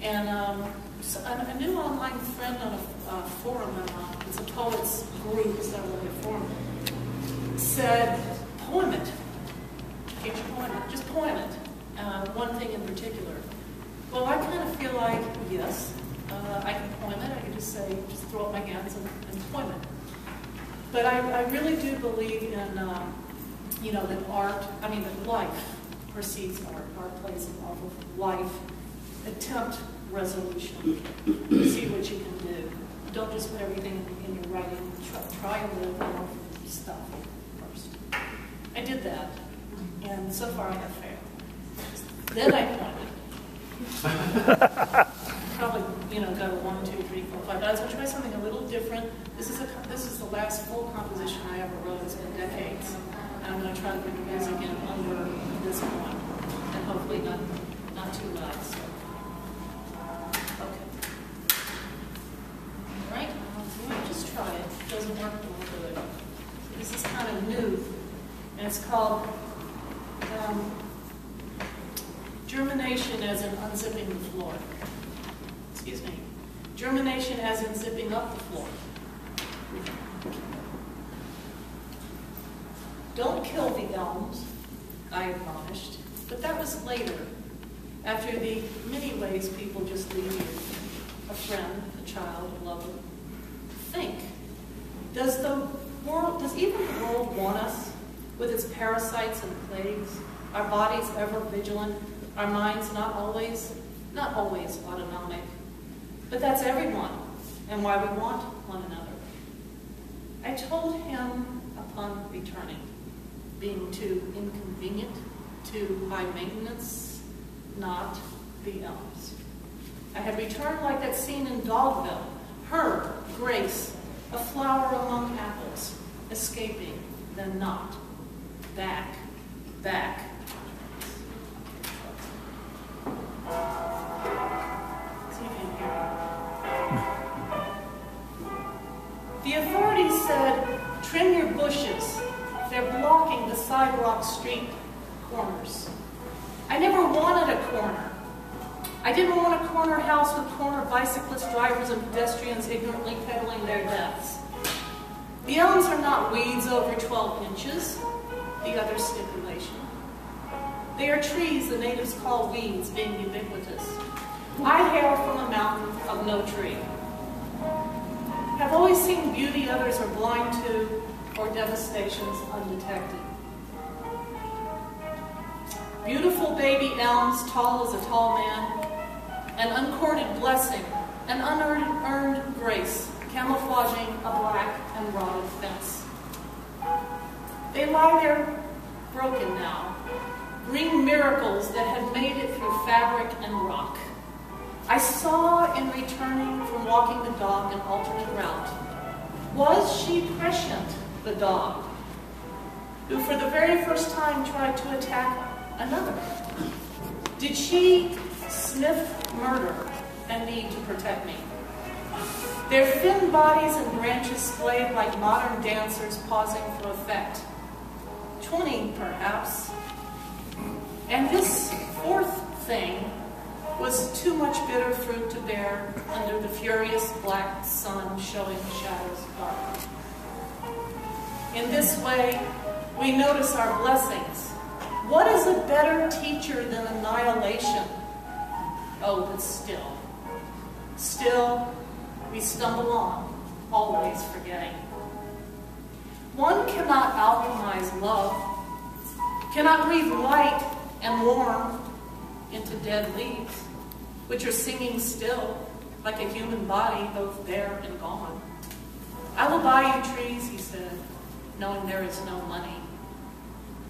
And so a new online friend on a forum, it's a poets group, it's not really a forum, said, poem it. Can't you poem it? Just poem it. One thing in particular. Well, I kind of feel like, yes, I can poem it. I can just say, just throw up my hands and poem it. But I really do believe in, you know, that art, I mean, that life precedes art. Art plays off of life. Attempt resolution. See what you can do. Don't just put everything in your writing. Try a little more stuff first. I did that, and so far I have failed. Then I pointed. Probably, you know, got a 1, 2, 3, 4, 5. But I was going to try something a little different. This is the last full composition I ever wrote. It's been decades. And I'm going to try to put the music in under this one, and hopefully not too loud. So. Okay. All right. Just try it. If it doesn't work, we'll do it. So this is kind of new, and it's called Germination as in unzipping the floor. Excuse me. Germination as in zipping up the floor. Don't kill the elms, I admonished, but that was later, after the many ways people just leave you, a friend, a child, a lover. Think, does even the world want us with its parasites and plagues? Our bodies ever vigilant? Our minds not always autonomic? But that's everyone, and why we want one another. I told him upon returning, being too inconvenient, too high maintenance, not the elms. I had returned like that scene in Dogville, her, Grace, a flower among apples, escaping, then not. Back, back. See if you can hear me. The authorities said, trim your bushes. They're blocking the sidewalk street corners. I never wanted a corner. I didn't want a corner house with corner bicyclist drivers and pedestrians ignorantly peddling their deaths. The elms are not weeds over 12 inches, the other stipulation. They are trees the natives call weeds, being ubiquitous. I hail from a mountain of no tree. Have always seen beauty others are blind to, or devastations undetected. Beautiful baby elms, tall as a tall man, an uncorded blessing, an unearned grace, camouflaging a black and rotted fence. They lie there broken now, green miracles that had made it through fabric and rock. I saw in returning from walking the dog an alternate route. Was she prescient, the dog, who for the very first time tried to attack another? Did she sniff murder and need to protect me? Their thin bodies and branches swayed like modern dancers pausing for effect. 20, perhaps. And this fourth thing was too much bitter fruit to bear under the furious black sun showing the shadows dark. In this way, we notice our blessings. What is a better teacher than annihilation? Oh, but still, we stumble on, always forgetting. One cannot alchemize love, cannot breathe light and warm into dead leaves, which are singing still, like a human body, both there and gone. I will buy you trees, he said, knowing there is no money.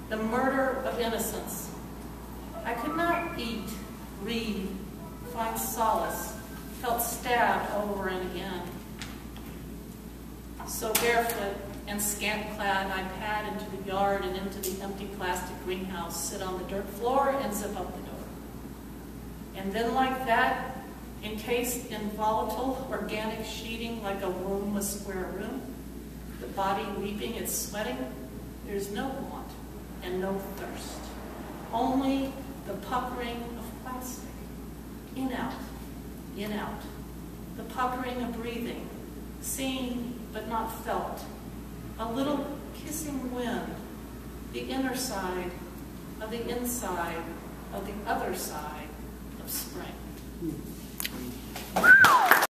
The murder of innocence. I could not eat, read, find solace, felt stabbed over and again. So barefoot and scant-clad, I pad into the yard and into the empty plastic greenhouse, sit on the dirt floor and zip up the door. And then like that, encased in volatile, organic sheeting like a womb, a square room, the body weeping, it's sweating, there's no want and no thirst. Only the puckering of plastic, in out, in out, the puckering of breathing, seen but not felt, a little kissing wind, the inner side of the inside of the other side of spring.